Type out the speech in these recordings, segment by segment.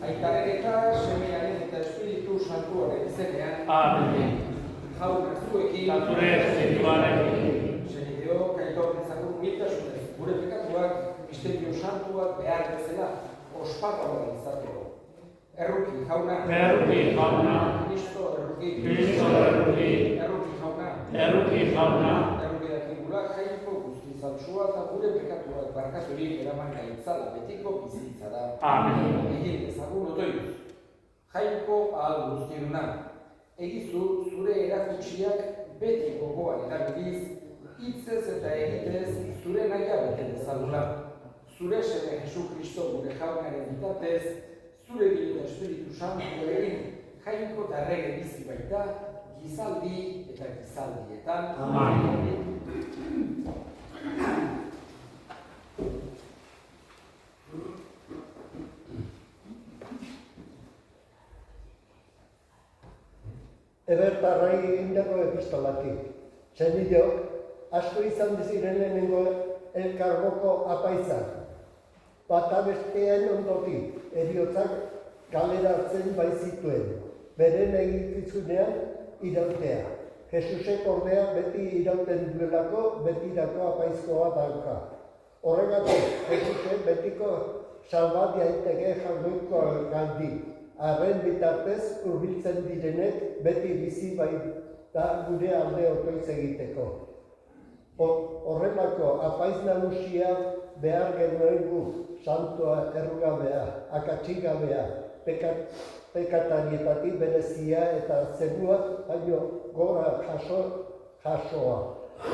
Aitaren eta semearen eta Espiritu Santuaren izenean. Amen. Jaun zuekin. Eta zure espirituarekin. Senideok, aitorren zagun humiltasunez, gure pekatuak, misterio santuak behar bezala, ospatuak izateko. Erruki jauna. Erruki jauna. Kristo erruki. Kristo erruki. Erruki jauna. Erruki jauna. Erruki dakigula jaiko guzti zaltsua eta gure pekatuak barkaturik eraman gaitzala betiko bizitzara. Amen. Egin dezagun otoiuz. Jaiko ahal guztieduna. Egizu zure erakutsiak beti gogoan erabiliz, hitzez eta egitez zure nahia bete dezagula. Zure seme Jesu Kristo gure jaunaren bitartez, zure Bila Espiritu Santuarekin jaiko eta errege bizi baita, gizaldi eta gizaldietan. Amen. Ebertarrai egindako epistolatik. Senideok, asko izan diziren lehenengo elkargoko apaizak. Bata bestean ondotik, heriotzak galeratzen baizituen. Beren egikizunean irautea. Jesusek ordea beti irauten duelako, betirako apaizkoa dauka. Horregatik, Jesusek betiko salbat daiteke jaungoiko gandi. Arren bitartez hurbiltzen direnek beti bizi baita gure alde otoiz egiteko. Horrelako apaiz nagusia behar genuen gu, santua errugabea, akatsigabea, pekatarietatik berezia eta zeruak baino gora jasoa.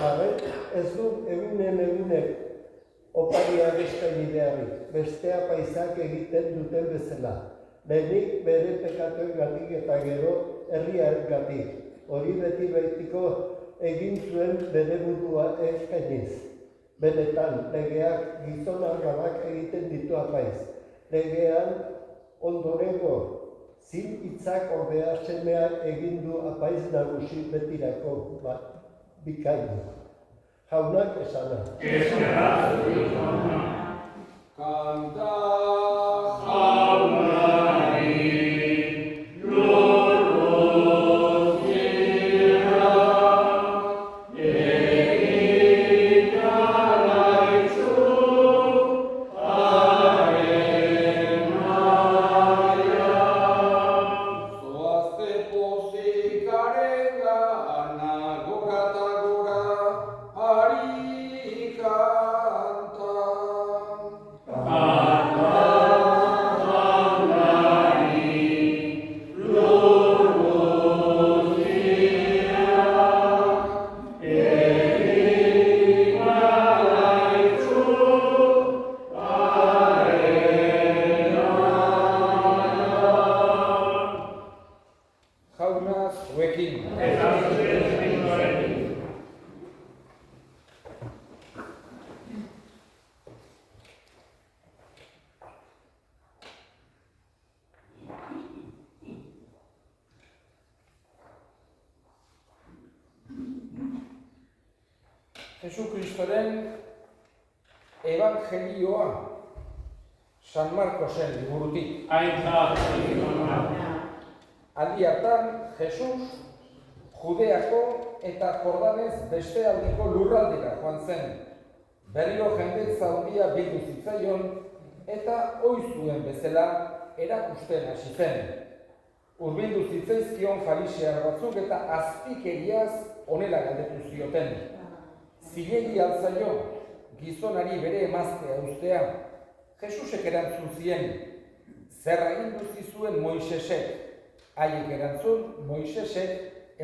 Arren ez du egunen oparia eskaini beharrik, beste apaizak egiten duten bezala. Lehenik bere pekatuengatik eta gero herriarengatik. Hori beti betiko egin zuen bere burua eskainiz. Benetan, legeak gizon argalak egiten ditu apaiz. Legean ondorengo zin hitzak ordea semeak egin du apaiz nagusi betirako bikainu. Jaunak esana. Eskerrak zuri jauna. Kanta Jesu Kristoren Evangelioa San Marcosen liburutik. Aldi hartan, Jesus Judeako eta Jordanez beste aldiko lurraldera joan zen. Berriro jendetza handia bildu zitzaion eta ohi zuen bezala erakusten hasi zen. Urbildu zitzaizkion farisear batzuk eta azpikeriaz honela galdetu zioten. Zilegi altzaio, gizonari bere emaztea uztea. Jesusek erantzun zien, zer agindu zizuen Moisesek. Haiek erantzun, Moisesek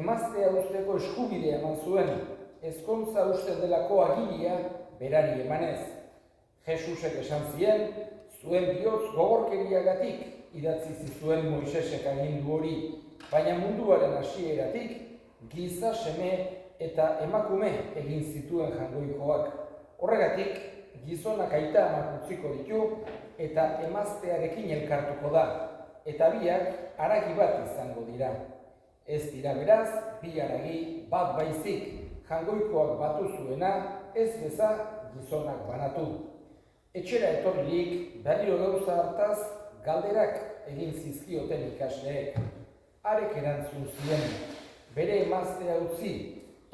emaztea uzteko eskubidea eman zuen, ezkontza usten delako agiria berari emanez. Jesusek esan zien, zuen bihotz gogorkeriagatik idatzi zizuen Moisesek agindu hori, baina munduaren hasieratik giza seme eta emakume egin zituen jangoikoak. Horregatik, gizonak aita amak utziko ditu eta emaztearekin elkartuko da, eta biak haragi bat izango dira. Ez dira beraz, bi haragi bat baizik, jangoikoak batu zuena, ez beza gizonak banatu. Etxera etorririk, berriro gauza hartaz, galderak egin zizkioten ikasleek. Harek erantzun zien, bere emaztea utzi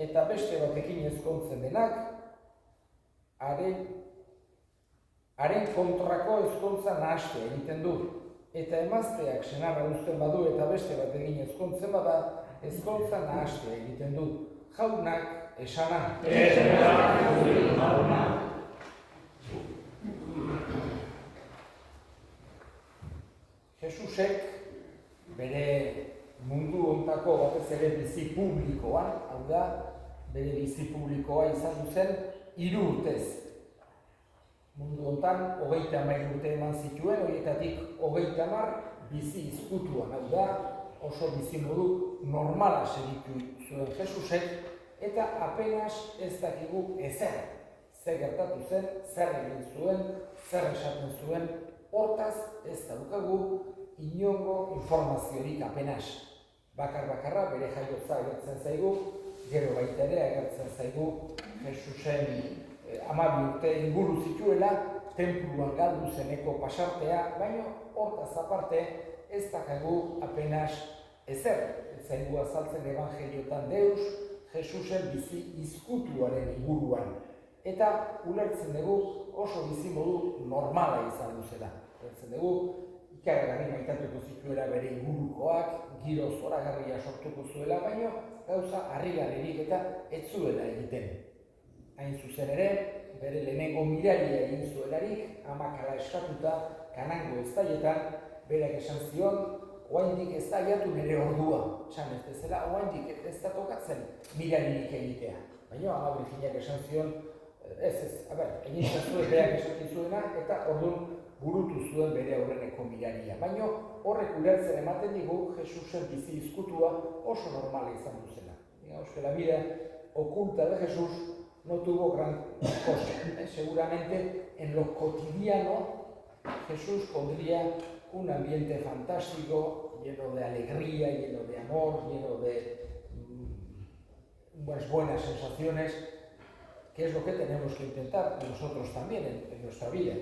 eta beste batekin ezkontzen denak, haren kontrako ezkontza nahastea egiten du. Eta emazteak senarra uzten badu eta beste batekin ezkontzen bada, ezkontza nahastea egiten du. Jaunak esana. Jesusek bere mundu hontako batez ere bizi publikoan, hau da, bere bizi publikoa izan zen 3 urtez. Mundu hontan 30 urte eman zituen, horietatik 30 bizi izkutuan, hau da, oso bizimodu normala segitu zuen Jesusek, eta apenas ez dakigu ezer. Zer gertatu zen, zer egin zuen, zer esaten zuen, hortaz ez daukagu inongo informaziorik apenas. Bakar-bakarra bere jaiotza agertzen zaigu, gero baita ere agertzen zaigu Jesusen 12 urte inguru zituela, tenpluan galdu zeneko pasartea, baina hortaz aparte ez dakagu apenas ezer. Ez zaigu azaltzen evangeliotan Deus, Jesusen bizi izkutuaren inguruan. Eta ulertzen dugu oso bizimodu normala izan duzela. Ulertzen dugu ikaragarri maitatuko zituela bere ingurukoak, giro zoragarria sortuko zuela, baina gauza harrigarririk eta ez zuela egiten. Hain zuzen ere, bere lehenengo miraria egin zuelarik, amakala eskatuta, Kanango eztaietan, berak esan zion, oraindik ez da jatu nire ordua. Esan ez bezala, oraindik ez da tokatzen miraririk egitea. Baina Ama Birjinak esan zion, egin zuen berak esaten zuena, eta orduan burutu zuen bere aurreneko miraria. Baina horrek ulertzen ematen digu Jesusen bizi izkutua oso normala izan duzela. Digamos que la vida oculta de Jesús no tuvo gran cosa. Seguramente en lo cotidiano Jesús pondría un ambiente fantástico, lleno de alegría, lleno de amor, lleno de unas buenas sensaciones, que es lo que tenemos que intentar nosotros también en nuestra vida.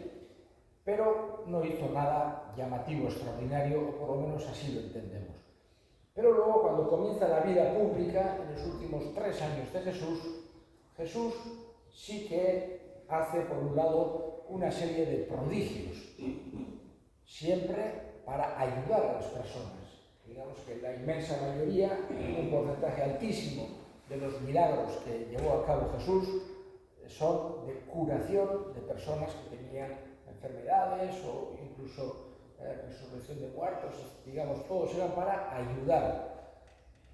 Pero no hizo nada llamativo, extraordinario, o por lo menos así lo entendemos. Pero luego, cuando comienza la vida pública, en los últimos 3 años de Jesús sí que hace, por un lado, una serie de prodigios, siempre para ayudar a las personas. Digamos que la inmensa mayoría, un porcentaje altísimo de los milagros que llevó a cabo Jesús, son de curación de personas que tenían enfermedades o incluso resurrección de muertos, digamos, todos eran para ayudar.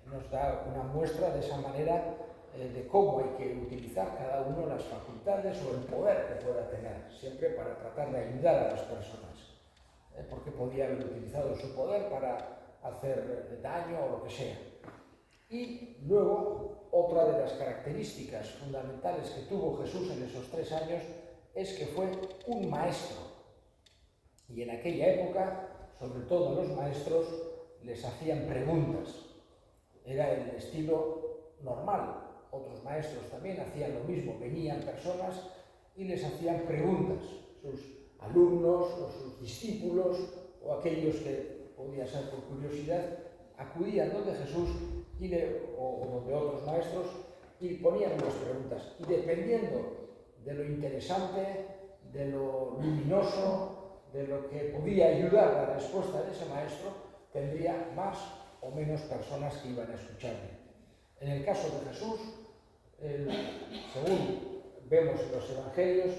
Nos da una muestra de esa manera de cómo hay que utilizar cada uno las facultades o el poder que pueda tener, siempre para tratar de ayudar a las personas, porque podía haber utilizado su poder para hacer daño o lo que sea. Y luego, otra de las características fundamentales que tuvo Jesús en esos 3 años es que fue un maestro. Y en aquella época, sobre todo a los maestros, les hacían preguntas. Era el estilo normal. Otros maestros también hacían lo mismo. Venían personas y les hacían preguntas. Sus alumnos o sus discípulos o aquellos que podía ser por curiosidad, acudían donde Jesús o donde otros maestros y ponían unas preguntas. Y dependiendo de lo interesante, de lo luminoso, de lo que podía ayudar a la respuesta de ese maestro, tendría más o menos personas que iban a escucharle. En el caso de Jesús, según vemos en los evangelios,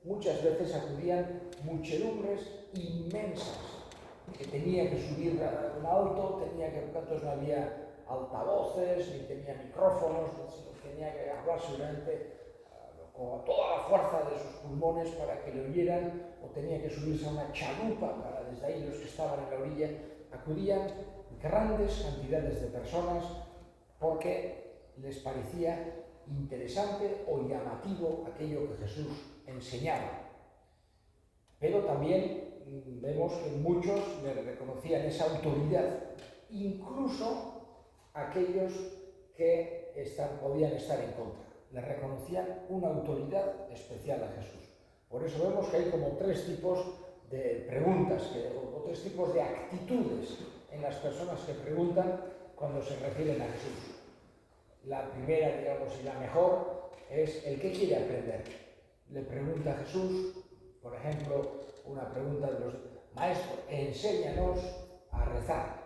muchas veces acudían muchedumbres inmensas que tenía que subir a un alto, entonces no había altavoces, ni tenía micrófonos, sino tenía que hablar seguramente con toda la fuerza de sus pulmones para que le oyeran, o tenía que subirse a una chalupa para desde ahí los que estaban en la orilla. Acudían grandes cantidades de personas porque les parecía interesante o llamativo aquello que Jesús enseñaba. Pero también vemos que muchos le reconocían esa autoridad, incluso aquellos que podían estar en contra. Le reconocían una autoridad especial a Jesús. Por eso vemos que hay como tres tipos de preguntas o tres tipos de actitudes en las personas que preguntan cuando se refieren a Jesús. La primera, digamos, y la mejor, es el que quiere aprender. Le pregunta a Jesús, por ejemplo, una pregunta de los maestros, enséñanos a rezar.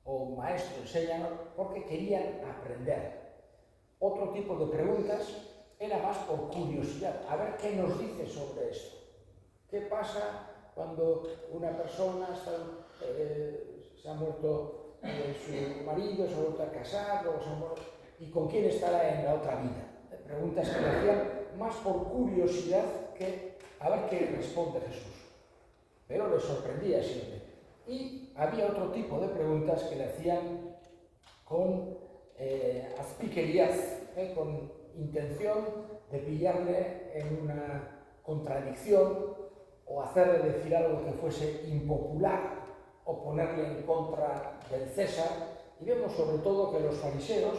O maestro, enséñanos, porque querían aprender. Otro tipo de preguntas era más por curiosidad, a ver qué nos dice sobre esto. ¿Qué pasa cuando una persona se ha muerto su marido, se ha vuelto a casar, y con quién estará en la otra vida? Preguntas que le hacían más por curiosidad que a ver qué responde Jesús. Pero le sorprendía siempre. Y había otro tipo de preguntas que le hacían con azpiquerías, con intención de pillarle en una contradicción o hacerle decir algo que fuese impopular o ponerle en contra del César. Y vemos sobre todo que los fariseos,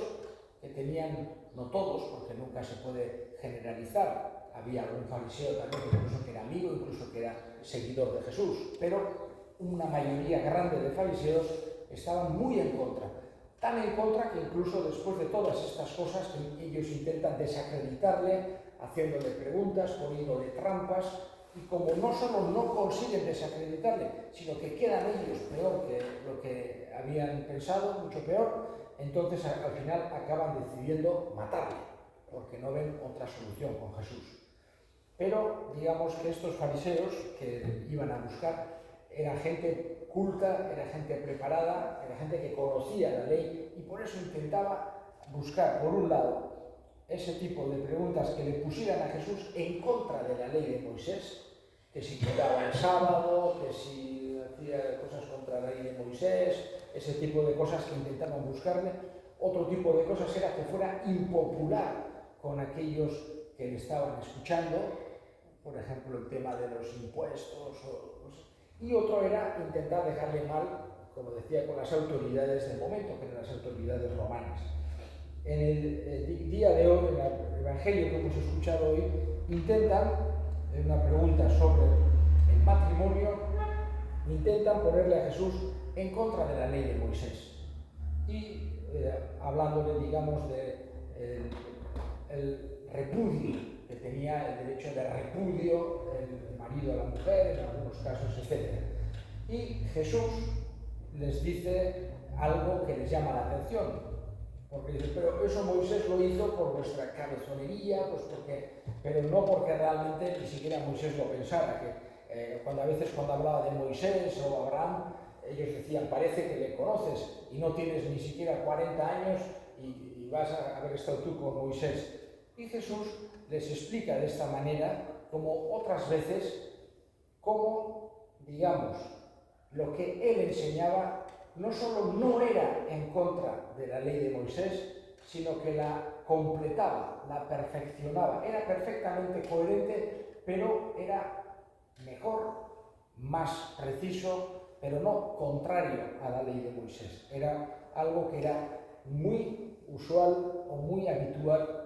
que tenían, no todos, porque nunca se puede generalizar, había algún fariseo también incluso que era amigo, incluso que era seguidor de Jesús, pero una mayoría grande de fariseos estaban muy en contra. Tan en contra que incluso después de todas estas cosas que ellos intentan desacreditarle, haciéndole preguntas, poniéndole trampas, y como no solo no consiguen desacreditarle, sino que quedan ellos peor que lo que habían pensado, mucho peor, entonces al final acaban decidiendo matarle, porque no ven otra solución con Jesús. Pero digamos que estos fariseos que iban a buscar era gente culta, era gente preparada, era gente que conocía la ley y por eso intentaba buscar, por un lado, ese tipo de preguntas que le pusieran a Jesús en contra de la ley de Moisés, que si quitaba el sábado, que si hacía cosas contra la ley de Moisés, ese tipo de cosas que intentaban buscarle. Otro tipo de cosas era que fuera impopular con aquellos que le estaban escuchando, por ejemplo, el tema de los impuestos, y otro era intentar dejarle mal, como decía, con las autoridades del momento, que eran las autoridades romanas. En el día de hoy, en el Evangelio que hemos escuchado hoy, intentan, en una pregunta sobre el matrimonio, intentan ponerle a Jesús en contra de la ley de Moisés. Y hablándole, digamos, el repudio, que tenía el derecho de repudio el marido a la mujer, en algunos casos, etc. Y Jesús les dice algo que les llama la atención, porque dice, pero eso Moisés lo hizo por vuestra cabezonería, pero no porque realmente ni siquiera Moisés lo pensara, que a veces cuando hablaba de Moisés o Abraham, ellos decían, parece que le conoces y no tienes ni siquiera 40 años y vas a haber estado tú con Moisés. Y Jesús les explica de esta manera, como otras veces, cómo, digamos, lo que él enseñaba no solo no era en contra de la ley de Moisés, sino que la completaba, la perfeccionaba, era perfectamente coherente, pero era mejor, más preciso, pero no contrario a la ley de Moisés. Era algo que era muy usual o muy habitual,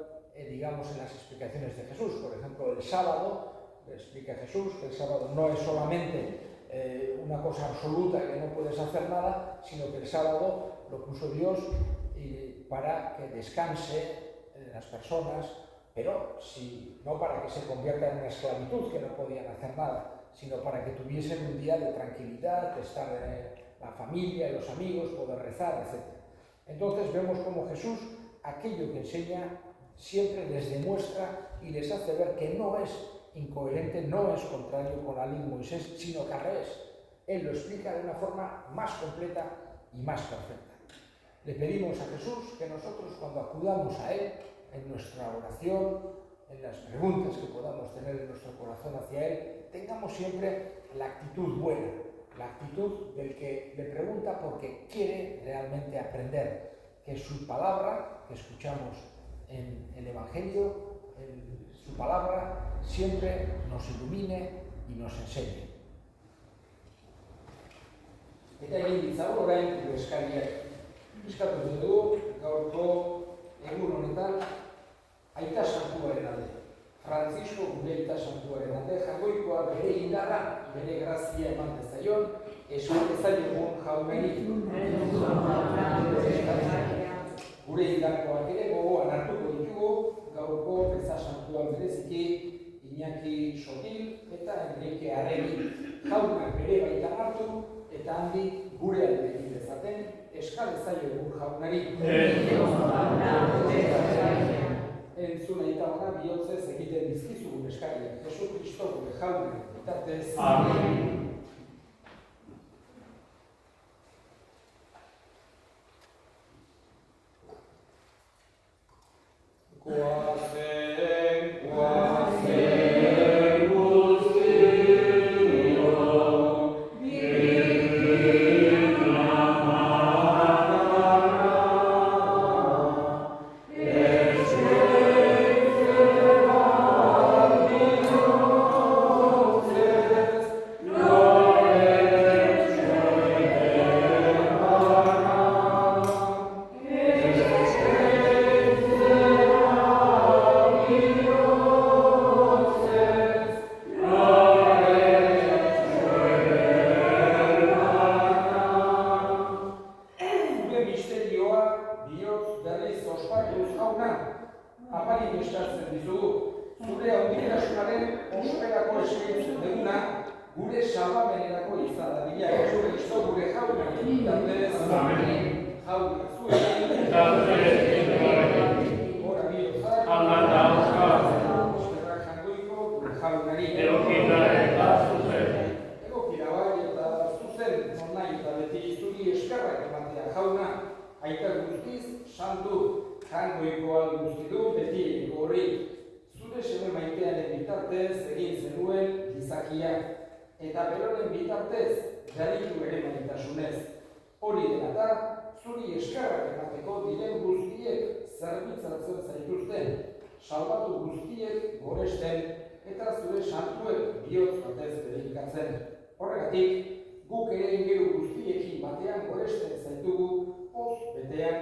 digamos, en las explicaciones de Jesús. Por ejemplo, el sábado, le explica Jesús que el sábado no es solamente una cosa absoluta que no puedes hacer nada, sino que el sábado lo puso Dios para que descanse las personas, pero no para que se convierta en una esclavitud, que no podían hacer nada, sino para que tuviesen un día de tranquilidad, de estar la familia, los amigos, poder rezar, etc. Entonces vemos cómo Jesús, aquello que enseña, siempre les demuestra y les hace ver que no es incoherente, no es contrario con la ley de Moisés, sino que al revés. Él lo explica de una forma más completa y más perfecta. Le pedimos a Jesús que nosotros, cuando acudamos a Él, en nuestra oración, en las preguntas que podamos tener en nuestro corazón hacia Él, tengamos siempre la actitud buena, la actitud del que le pregunta porque quiere realmente aprender, que su palabra, que escuchamos en el Evangelio, su palabra siempre nos ilumine y nos enseñe. Eta egin ditzagun orain gure eskariak. Eskatu dugu gaurko egun honetan Aita Santuaren alde. Francisco gure Aita Santuaren alde, jagoikoa bere indarra, bere grazia eman dezaion, esan dezaiogun jaunari. Gure indarkoak ere gogoan hartuko ditugu, gaurko Beza Santuan bereziki Iñaki Sotil eta Enrique Arregi jaunak bere baitan hartu eta handik gure alde egin dezaten eskal dezaiogun jaunari. Entzun eta ona bihotzez egiten dizkizugun eskariak. Jesu Kristo gure jaunari bitartez. Amen. Eta beroren bitartez, jaritu ere maitasunez. Hori dela da, zuri eskerrak emateko diren guztiek zerbitzatzen zaituzten, salbatu guztiek goresten eta zure santuek bihotz batez bedikatzen. Horregatik, guk ere ingeru guztiekin batean goresten zaitugu, poz betean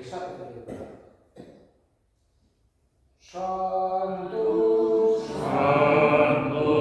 esaten dugu. Santu, Santu,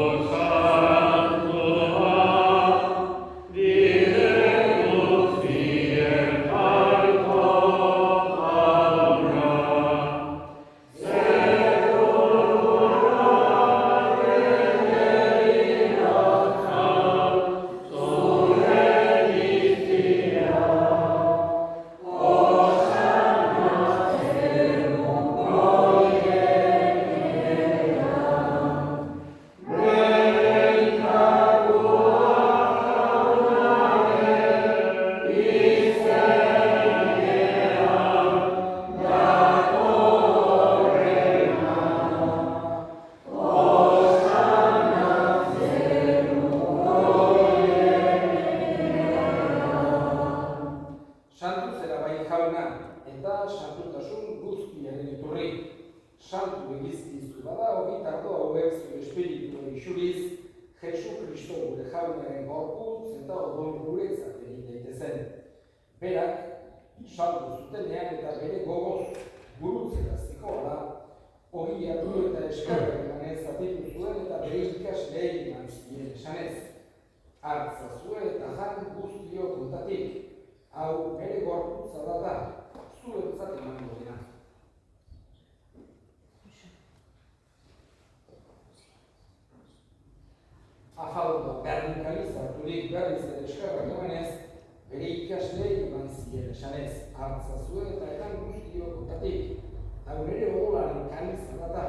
esanez, hartza zuen eta edan guztiok kontatik. Hau nire odolaren kanizan da,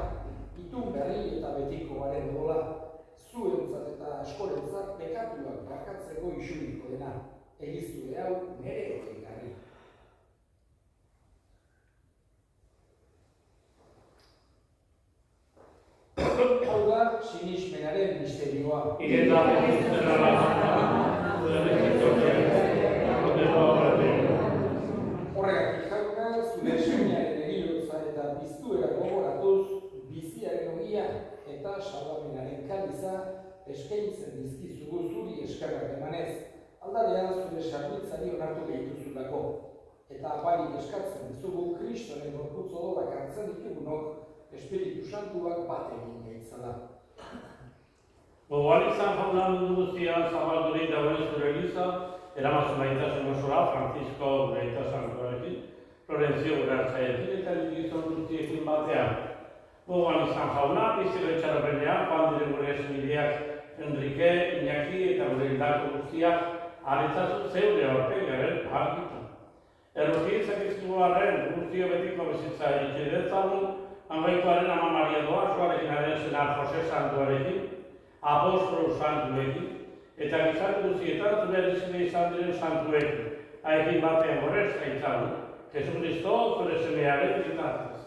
itun berri eta betiko garen odola, zuentzat eta askorentzat bekatuak bakatzeko isuriko dena. Egiztue hau nire hori garri. Hau da, sinismenaren misterioa. Horregatik jauna, zure semiaren egilotza eta biztuera gogoratuz, biziaren ogia eta salamenaren kaliza eskaintzen dizkizugu zuri eskerrak emanez, aldarean zure sarbitzari onartu gehituzulako. Eta abalik eskatzen dizugu Kristoren gorputz odorak hartzen ditugunok, Espiritu Santuak bat egin gaitzala. Gogoan izan jauna mundu guztian zabaldurik dagoen zure eliza, eramazu maitasun osora, Francisco Gaita Santuarekin, Florentzio Gerartzaiekin eta gizon guztiekin batean. Gogoan izan jauna, biziko etxaropenean, joan diren gure esmideak Enrique, Iñaki eta gure hildako guztiak aretzatu zeure aurten garen argitu. Erroki izakizkigu arren guztio betiko bizitza ikidetzagun, Angoikoaren Ama Maria Doazuarekin senar Jose Santuarekin, Apostolo Santuekin, eta gizarte guztietan zure bizide izan diren santuekin. Haekin batean gorez gaitzagun, Jesu Kristo zure semearen bizitartez.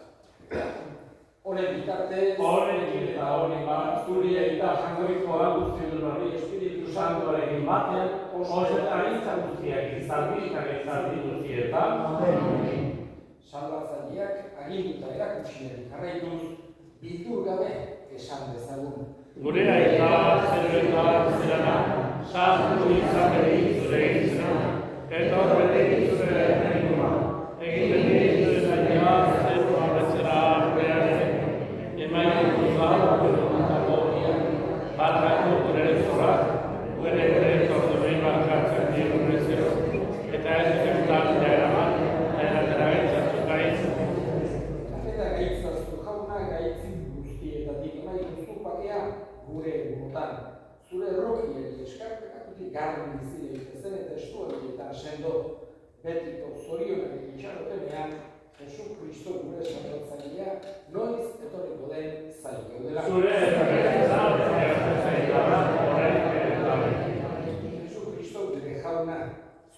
Honen bitartez, Honekin eta honen bat, zuri eta jangoikoa guzti hori Espiritu Santuarekin batean, osetagintza guztiak izan guztietan. Amen. Salbatzaileak aginduta erakutsiaren jarraituz, bildur gabe esan dezagun. Gure aita, zeruetan, zerana, sartu izateri zure izena, eta horretik zure errenuma. Egiten ditu zaila, zeru abetzera arpearen, emaiten duzak, gure biak, barkatu gure zorak, gure zordumen barkatzen dirune zero, eta ez duketan eraman, eratera gaitzatu gaitzu. Eta gaitzazu jauna gaitzin guztietatik nahi duzu pakea gure egunotan. Zure errokieri eskarpekatutik garrin bizile itezen eta estualietan sendo. Betiko zorionaren itxarotenean, Jesu Kristo gure salbatzailea noiz etorriko den zain gaudela. Zure Jesu Kristo gure jauna,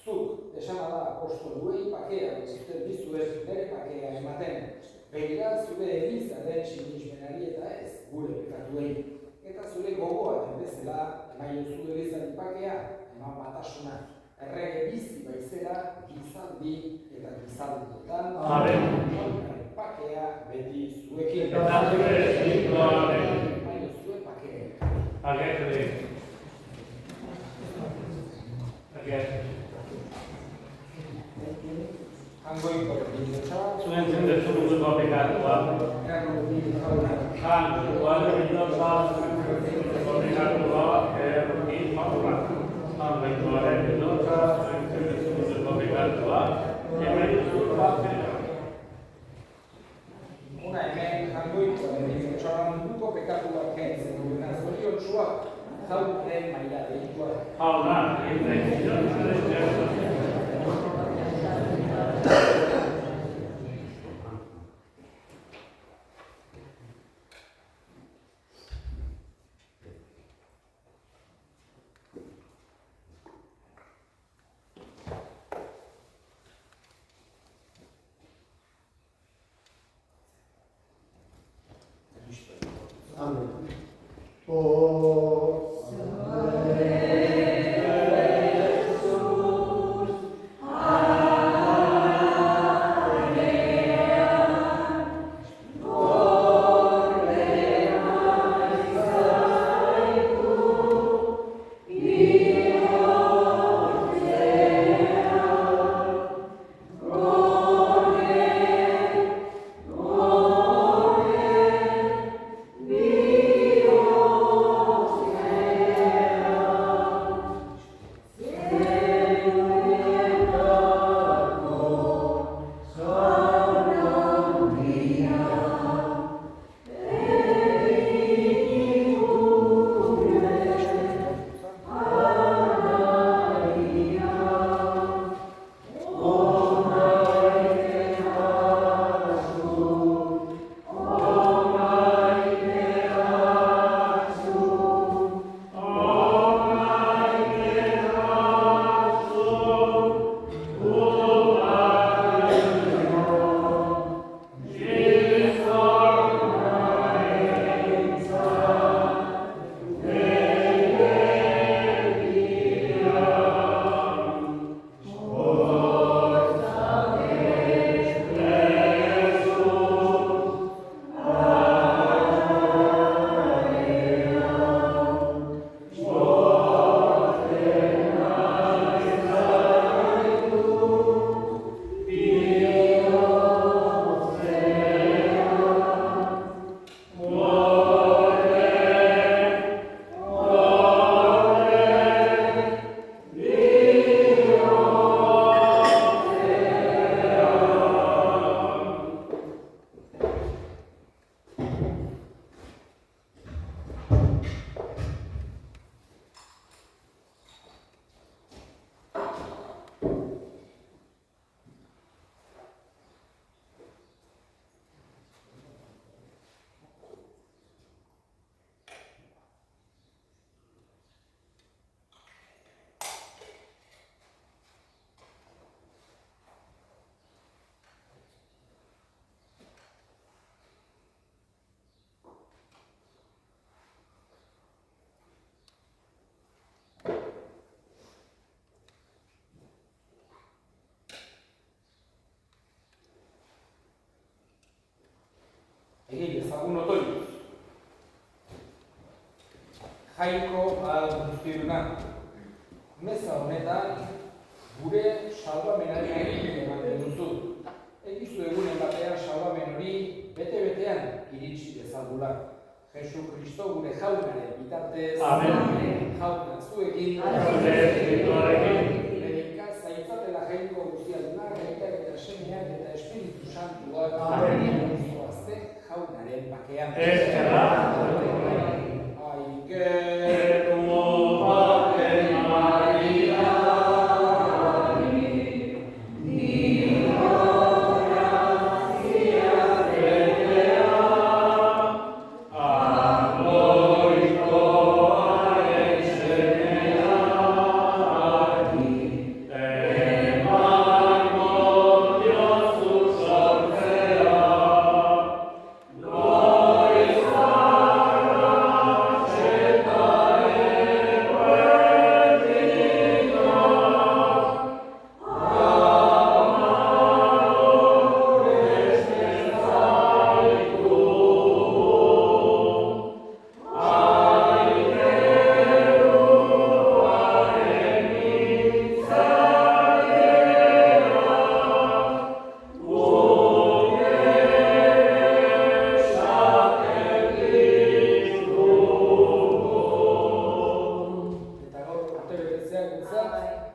zuk esana da apostoluei pakea guztien dizuet nire pakea ematen. Begira zure elizaren sinismenari eta ez gure pekatuei. Eta zure gogoaren bezala, emaiozu elizaren pakea, eman batasuna. Errege bizi baizera, gizaldi eta gizaldietan. Amen. Pakea beti zuekin. Eta zure espirituaren. Emaiozue pakea. Agertu. Hangoiko bidetza, Zuen zendezu munduko pekatua. errotik jauna. Hangoikoan bidotza, munduko pekatua, errotik jauna. Hangoikoaren bidotza, zuen zendezu munduko pekatua, emaiozue pakea. Una hemen hangoikoaren bidetza munduko pekatuak kentzen duena zoriontsua, jaunaren maila deitua. Jauna, egin egin ezagun otoiz. Jaiko ahal guztiona, meza honetan gure salbamenari ematen duzu. Egizu egunen batean salbamen hori bete-betean iritsi dezagula. Jesu Kristo gure jaunaren bitartez, Amen. jauna zuekin, Zure espirituarekin. Bedika zaitzatela jainko guztiadunak, aitak eta semeak eta Espiritu Santuak, zoazte jaunaren bakean. Eskerra.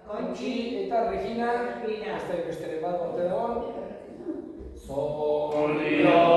Kontxi eta Regina, beste bat ote dago. Zordio.